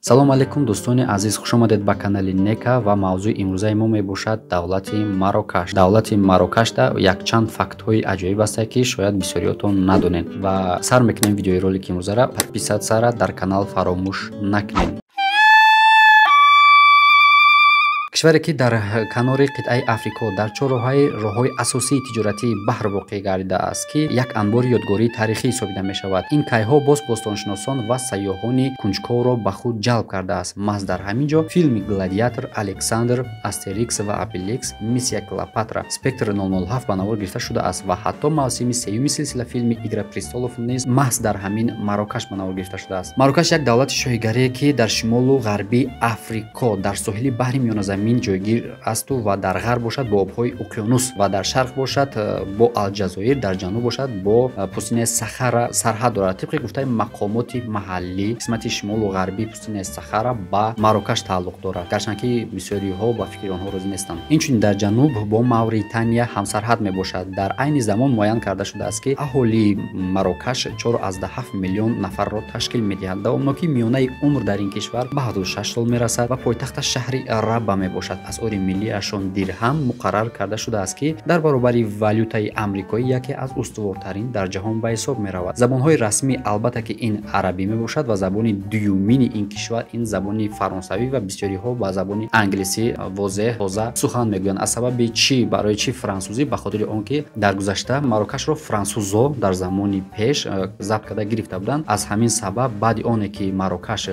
салом алейкум дӯстони азиз, хушомадед ба канали Нека ва мавзӯи имрӯзаи мо мебошад давлати Марокаш. Давлати Марокашда якчанд фактҳои аҷоиб аст ки шояд бисёриётон надонед ва сар мекунем видеои ролики имрӯзара. Подписатсара дар канал фаромӯш накунед. кишваре ки дар канори қитъаи Африко дар чороҳаи роҳҳои асосии тиҷоратии баҳр воқеъ гардидааст ки як анбори ёдгории тарихӣ ҳисобида мешавад. ин кайҳо боз бостоншиносон ва сайёҳони кунҷковро ба худ ҷалб кардааст. маҳз дар ҳамин ҷо филми Гладиатор, Александр, Астерикс ва Обеликс, Миссия Клеопатра, Спектр 007 ба навор гирифта шудааст ва ҳатто мавсими сеюми силсила филми Игра престолов низ маҳз дар ҳамин Марокаш ба навор гирифта шудааст. Марокаш як давлати шоҳигарие ки дар шимолу ғарби Африко дар соҳили баҳри миёназамин ҷойгир асту ва дар ғарб бошад бо обҳои уқёнус ва дар шарқ бошад бо Алҷазоир, дар ҷануб бошад бо пустинаи Сахара сарҳад дорад. тибқи гуфтаи мақомоти маҳаллӣ қисмати шимолу ғарби пустинаи Сахара ба Марокаш тааллуқ дорад, гарчанд ки бисёриҳо ба фикри онҳо розӣ нестанд. инчунин дар ҷануб бо Мавритания ҳамсарҳад мебошад. дар айни замон муайян карда шудааст ки аҳолии Марокаш 4,7 миллион нафарро ташкил медиҳад. давомнокии миёнаи умр дар ин кишвар ба 76 сол мерасад ва пойтахташ шаҳри Раба мебошад. асъори миллиашон дирҳам муқаррар карда шудааст ки дар баробари валютаи амрикоӣ яке аз устувортарин дар ҷаҳон ба ҳисоб меравад. забонҳои расмӣ албатта ки ин арабӣ мебошад ва забони дуюмини ин кишвар ин забони фаронсавӣ ва бисёриҳо ба забони англисӣ возеҳ тоза сухан мегӯянд. аз сабаби чӣ? барои чӣ франсузӣ? ба хотири он ки дар гузашта Марокашро франсузо дар замони пеш забт карда гирифта буданд. аз ҳамин сабаб баъди оне ки Марокаш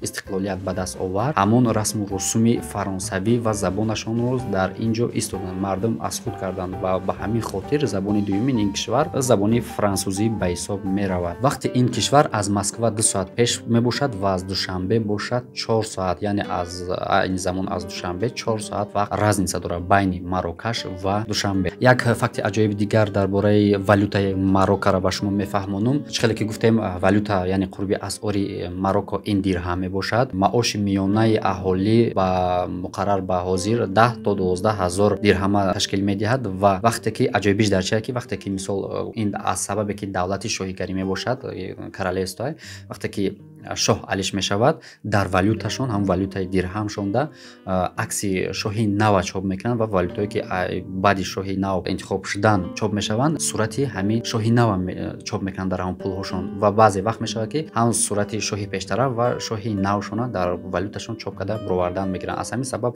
истиқлолият ба даст овард, ҳамон расму русуми фаронсавӣ ва забонашонро дар ин ҷо истоданд, мардум аз худ карданд ва ба ҳамин хотир забони дуюмини ин кишвар забони франсузӣ ба ҳисоб меравад. вақти ин кишвар аз Москва 2 соат пеш мебошад ва аз Душанбе бошад 4 соат, яъне аз айни замон аз Душанбе 4 соат вақт разница дорад байни Марокаш ва Душанбе. як факти аҷоиби дигар дар бораи валютаи Мароккаро ба шумо мефаҳмонам. чӣ ки гуфтем валюта яъне қурби асъори Марокко ин дирҳам мебошад. маоши миёнаи аҳолӣ ба муқаррар ба ҳозир 10 то 12 ҳазор дирҳама ташкил медиҳад ва вақте ки аҷоибиш дар чия ки вақте ки мисол ин аз сабабе ки давлати шоҳигарӣ мебошад королевство, вақте ки шоҳ алиш мешавад дар валюташон ҳам валютаи дирҳамшонда акси шоҳи нава чоп мекунанд ва валютое ки баъди шоҳи нав интихоб шудан чоп мешаванд сурати ҳамин шоҳи нава чоп мекунанд дар ҳамон пулҳошон ва баъзе вақт мешавад ки ҳам сурати шоҳи пештарав ва шоҳи навшона дар валюташон чоп карда баровардан мегиранд. аз ҳамин сабаб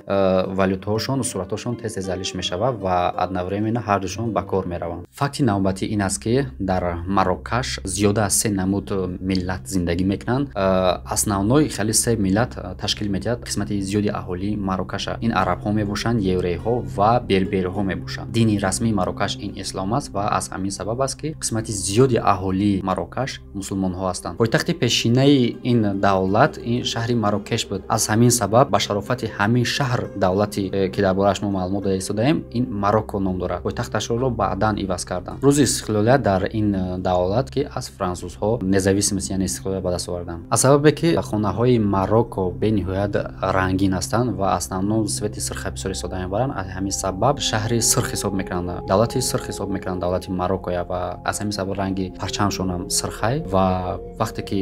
валютаҳошон суратҳошон тез тез алиш мешавад ва одновременно ҳардушон ба кор мераванд. факти навбатӣ ин аст ки дар Марокаш зиёда аз 3 намуд миллат зиндагӣ мекунанд. основной хеле се миллат ташкил медиҳад қисмати зиёди аҳолии Марокаша. ин арабҳо мебошанд, еврейҳо ва берберҳо мебошанд. дини расмии Марокаш ин ислом аст ва аз ҳамин сабаб аст ки қисмати зиёди аҳолии Марокаш мусулмонҳо ҳастанд. пойтахти пешинаи ин давлат ин шаҳри Марокеш буд. аз ҳамин сабаб ба шарофати ҳамин шаҳр давлати ки дар борааш мо маълумот дода истодаем ин Марокко ном дорад. пойтахташро баъдан иваз карданд. рӯзи истиқлолият дар ин давлат ки аз франсузҳо независимост яъне истиқлолият ба даст оварданд. аз сабабе ки хонаҳои Марокко бениҳоят рангин ҳастанд ва основно свети сирха бисёр истода мебаранд. аз ҳамин сабаб шаҳри сирх ҳисоб мекунанд, давлати сирх ҳисоб мекунанд, давлати Марокко ва аз ҳамин сабаб ранги парчамшонам сирхай ва вақте ки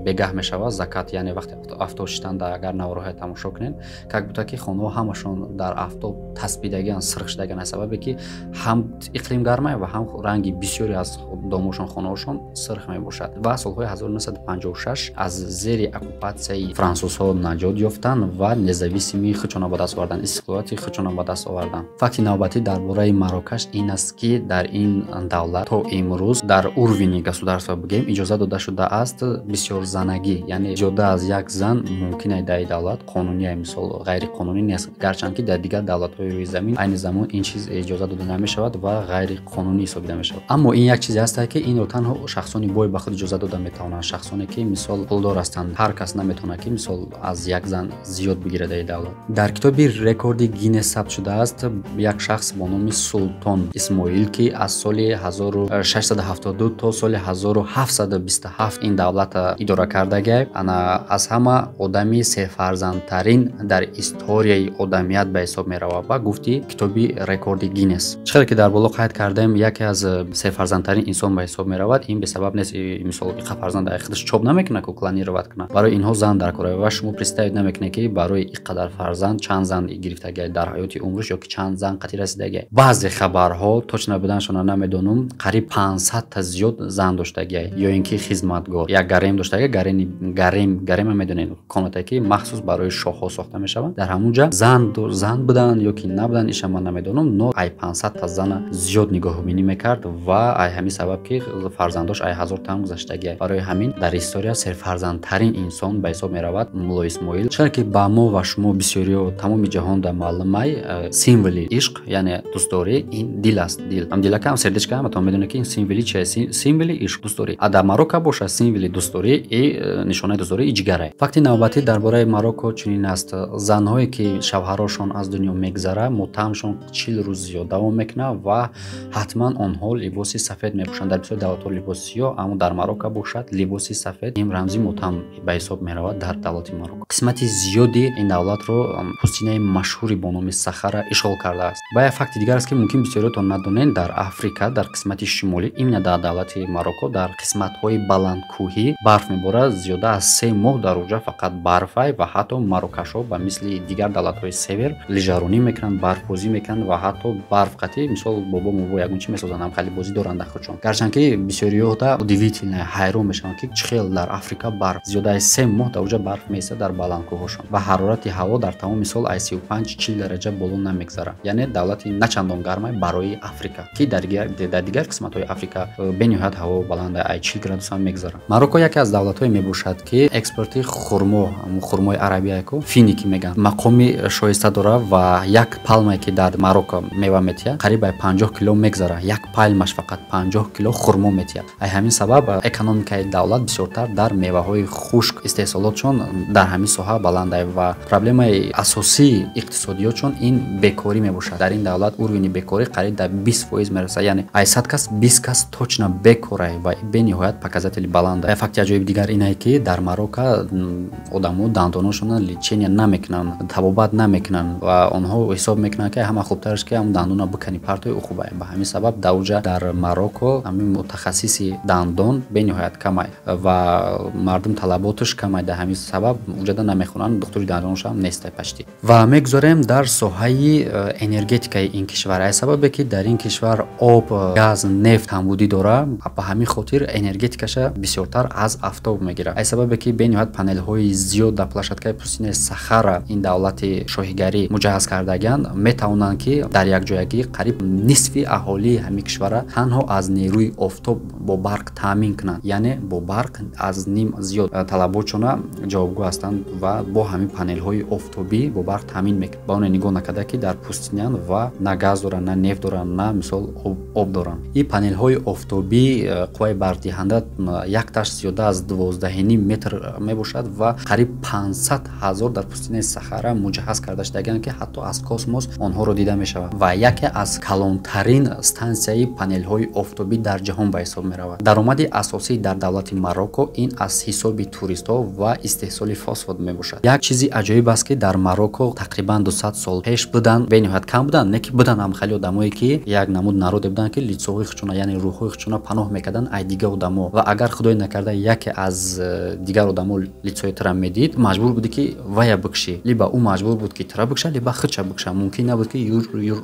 бегаҳ мешавад закат, яъне вақте афтоб шитанда агар навроҳе тамошо кунед как бута ки хонаҳо ҳамашон дар афтоб таспидагиан сирх шудагиан аз сабабе ки ҳам иқлим гармай ва ҳам ранги бисёре аз домошон хонаҳошон сирх мебошад. ва солҳои 1956 аз зери оккупатсияи франсузҳо наҷот ёфтанд ва независимии худшона ба даст оварданд, истиқлолияти худшона ба даст оварданд. факти навбатӣ дар бораи Марокаш ин аст ки дар ин давлат то имрӯз дар урвини государства бигем иҷоза дода шудааст бисёрзанагӣ, яъне зиёда аз як зан мумкина дар ин давлат қонуние, мисол ғайриқонунӣ нест, гарчанд ки дар дигар давлатҳои рӯи замин айни замон ин чиз иҷоза дода намешавад ва ғайриқонунӣ ҳисобида мешавад. аммо ин як чизе аст ки инро танҳо шахсони бой ба худ иҷоза дода метавонанд. шахсоне ки мисол пулдор ҳастанд, ҳар кас наметавонад ки мисол аз як зан зиёд бигирад дар давлат. дар китоби рекорди Гиннес сабт шудааст як шахс бо номи Султон Исмоил ки аз соли 1672 то соли 1727 ин давлата идора кардагай. ана аз ҳама одами сефарзандтарин дар историяи одамият ба ҳисоб меравад ба гуфти китоби рекорди Гиннес. чӣ ки дар боло қайд кардаем яке аз сефарзандтарин инсон ба ҳисоб меравад. ин бесабаб нест мисол иқа фарзанд дар худаш чоп намекунад ку планировать кунад. Барои инҳо зан дар кор аст ва шумо представид намекунед ки барои ин қадар фарзанд чанд зан гирифтагӣ дар ҳаёти умриш ё ки чанд зан қати расидагӣ. Баъзе хабарҳо точно буданашона намедонам, қариб 500 та зиёд зан доштагӣ ё ин ки хизматгор. Як гарем доштагӣ, гарема медонед комнатае ки махсус барои шоҳҳо сохта мешавад. Дар ҳамунҷа зан будан ё ки набудан иша ман намедонам, но ай 500 та зана зиёд нигоҳубинӣ мекард ва ай ҳамин сабаб ки фарзандош ай 1000 там гузаштагӣ. Барои ҳамин дар история серфарзандтарин инсон ба ҳисоб меравад Мулло Исмоил. Чаро ки ба мо ва шумо бисёриё тамоми ҷаҳонда маълумай символи ишқ, яъне дӯстдорӣ ин дил аст. Дилакам сердечкаам атон медонед ки ин символи чие? Символи ишқ, дӯстдорӣ. Дар Марокко боша символи дӯстдорӣ и нишонаи дӯстдорӣ и ҷигаре. Факти навбатӣ дар бораи Марокко чунин аст. Занҳое ки шавҳарошон аз дунё мегзара, мотамшон 40 рӯз зиёд давом мекунад ва ҳатман онҳо либоси сафед мепӯшанд. Дар бисёри давлатҳо либоси сиёҳ, аммо дар Марокко бошад либоси сафед. Ин рамзи мотам ба ҳисоб меравад дар давлати Марокко. Қисмати зиёди ин давлатро пустинаи машҳури бо номи Сахара ишғол кардааст. Ва як факти дигар аст ки мумкин бисёриётон надонед, дар Африка дар қисмати шимолӣ, именно дар давлати Марокко, дар қисматҳои баландкӯҳӣ барф меборад. Зиёда аз 3 моҳ дар онҷа фақат барфай ва ҳатто марокашҳо ба мисли дигар давлатҳои север лижаронӣ мекунанд, барфбозӣ мекунанд ва ҳатто барф қати мисол бобо мово ягон чи месозанд, ҳамхали бозӣ доранд худшон. Гарчанд ки бисёриёта удивительно ҳайрон мешаванд ки чӣ хел дар Африка барф зиёда аз 3 моҳ дар онҷа барф меистад дар баландкӯҳҳошон ва ҳарорати ҳаво дар тамоми сол аз 35-40 дараҷа боло намегзарад. Яъне давлати начандон гармай барои Африка, ки дар дигар қисматҳои Африка бениҳоят ҳаво баланда аз 40 градус ҳам мегзарад. Марокко яке аз давлатҳое мебошад ки экспорти хурмои арабияку финики меган мақоми шоиста дорад ва як палмае ки дар Марокко мева метиҳад қариб ай 50 кило мегзарад. Як палмаш фақат 50 кило хурмо метиҳад. Ай ҳамин сабаб экономикаи давлат бисёртар дар меваҳои хушк истеҳсолотшон дар ҳамин соҳа баланд аст ва проблемаи асосии иқтисодиётшон ин бекорӣ мебошад. Дар ин давлат урвини бекорӣ қариб дар 20% мерасад. Яъне ай 100 кас 20 кас точно бекор аст ва бениҳоят показатели баланд аст. Факти аҷоиб дигар ин аст ки дар Марокко одамо дандонашонро лечения намекунанд, табобат намекунанд ва онҳо ҳисоб мекунанд ки ҳама хубтараш ки ҳамн дандона бикани партои ухуб аст. Ба ҳамин сабаб давҷа дар Марокко ҳамин мутахассиси дандон бениҳоят кам аст ва мардум талаботаш кам аст. Дар ҳамин сабаб уҷада намехонанд, духтури дандонаш ҳам нест пашти. Ва мегузорем дар соҳаи энергетикаи ин кишвар. Ай сабабе ки дар ин кишвар об, газ, нефт камбудӣ дорад, ба ҳамин хотир энергетикаша бисёртар аз афтоб мегирад. Ай сабабе ки бениҳоят панелҳои зиёд дар площадкаи пустинаи Сахара ин давлати шоҳигарӣ муҷаҳҳаз кардаганд, метавонанд ки дар якҷоягӣ қариб нисфи аҳолии ҳамин кишвара танҳо аз нерӯи офтоб бо барқ таъмин кунанд. Яъне бо барқ аз ним зиёд талаботшона ҷавобгӯ ҳастанд ва бо ҳамин панелҳои офтобӣ бо барқ таъмин мекунанд. Ба оне нигоҳ накарда ки дар пустинян ва на газ доранд, на нефт доранд, на мисол об доранд. ин панелҳои офтобӣ қувваи барқдиҳанда якташ зиёда аз 12.5 метр мебошад ва қариб 500 000 дар пустинаи Сахара муҷаҳҳаз карда шудаганд ки ҳатто аз космос онҳоро дида мешавад ва яке аз калонтарин стансияи панелҳои офтобӣ дар ҷаҳон ба ҳисоб меравад. даромади асосӣ дар давлати Марокко ин аз ҳисоби туристҳо ва истеҳсоли фосфод мебошад. Як чизи аҷоиб аст ки дар Марокко тақрибан 200 сол пеш будан, бениҳоят кам будан, не ки будан ҳам хеле одамое ки як намуд народе буданд ки лицоҳои худшона, яъне рӯҳҳои худшона паноҳ мекарданд ай дигар одамо ва агар худое накарда яке аз дигар одамо лицоятра медид, маҷбур буди ки вая бикшӣ. Либо ӯ маҷбур буд ки тра бикша, либо худша бикша. Мумкин набуд ки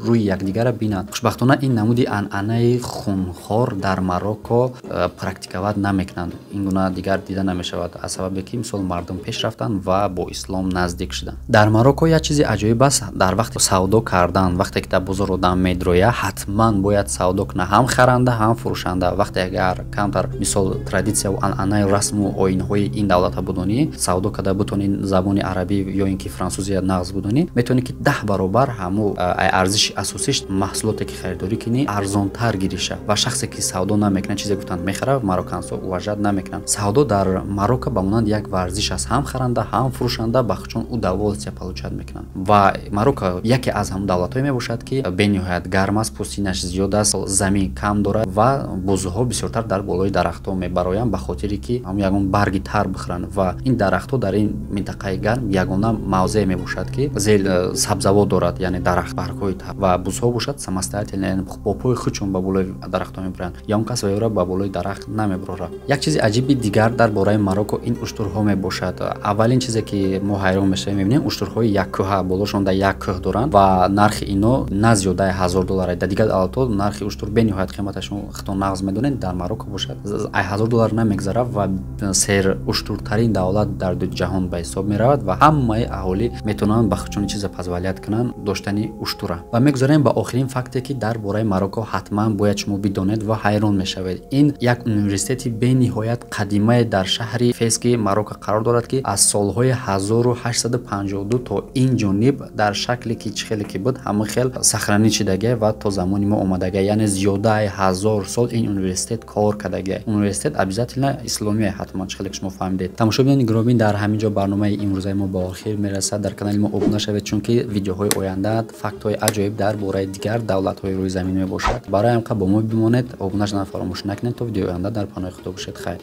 рӯи якдигара бинанд. Хушбахтона ин намуди анъанаи хунхор дар Марокко практикават намекунанд. Ин гуна дигар дида намешавад, аз сабабе ки мисол мардум пеш рафтанд ва бо ислом наздик шуданд. Дар Марокко як чизи аҷоиб аст, дар вақти савдо кардан, вақте ки дар бозор одам медрояд, ҳатман бояд савдо кунад, ҳам харанда, ҳам фурӯшанда. Вақте агар камтар мисол традитсияу анъанаи расму оинҳои ин давлата будонӣ, савдо карда бутонӣ забони арабӣ ё ин ки франсузия нағз будонӣ, метавонӣ ки 10 баробар ҳаму арзиши асосиш маҳсулоте ки харидорӣ кунӣ арзонтар гириша ва шахсе ки савдо намекунад, чизе гуфтанд мехарад, мароккансо уважат намекунанд. Савдо дар Марокко ба монанд як варзиш аст, ҳам харанда, ҳам фурӯшанда ба худшон удоволствие получат мекунанд. Ва Марокко яке аз ҳамун давлатҳое мебошад ки бениҳоят гарм аст, пустинаш зиёд аст, замин кам дорад ва бузуҳо бисёртар дар болои дарахтҳо мебароянд ба хотире ки ҳам ягон барги тар бихӯранд ва ин дарахтҳо дар ин минтақаи гарм ягона мавзеъ мебошад ки зел сабзавот дорад, яъне дарахт баргҳои тар ва бузҳо бошад самостоятельно, яъне бо пои худшон ба болои дарахтҳо мебаранд. Ягон кас ваёра ба болои дарахт намебарорад. Як чизи аҷиби дигар дар бораи барои Марокко ин уштурҳо мебошад. Аввалин чизе ки мо ҳайрон мешавем мебинем, уштурҳои яккӯҳа, болошон дар як кӯҳ доранд ва нархи ино на зиёдаи $1000. Дар дигар давлатҳо нархи уштур бениҳоят қиматашон худтон нағз медонед, дар Марокко бошад $1000 намегзарад ва сер уштуртарин давлат дар ҷаҳон ба ҳисоб меравад ва ҳамаи аҳолӣ метавонанд ба чунин чизе фазвалият кунанд, доштани уштура. Ва мегузарем ба охирин факте ки дар бораи Марокко ҳатман бояд шумо бидонед ва ҳайрон мешавед. Ин як университети бениҳоят қадимае дар шаҳри Фес ки Марокко қарор дорад ки аз солҳои 1852 то ин ҷониб дар шакле ки чӣ хеле ки буд ҳама хел сахранӣ шидагия ва то замони мо омадагия, яъне зиёдаи 1000 сол ин университет кор кардагия. Университет обязательно исломие ҳатман, чӣ хеле ки шумо фаҳмидед. Тамошобинони гиромӣ, дар ҳамин ҷо барномаи имрӯзаи мо ба охир мерасад. Дар канали мо обуна шавед, чунки видеоҳои оянда фактҳои аҷоиб дар бораи дигар давлатҳои рӯи замин мебошад. Барои ҳамқа бо мо бимонед, обуна шудан фаромӯш накунед. То видеои оянда дар паноҳи худо бошед. Хайр.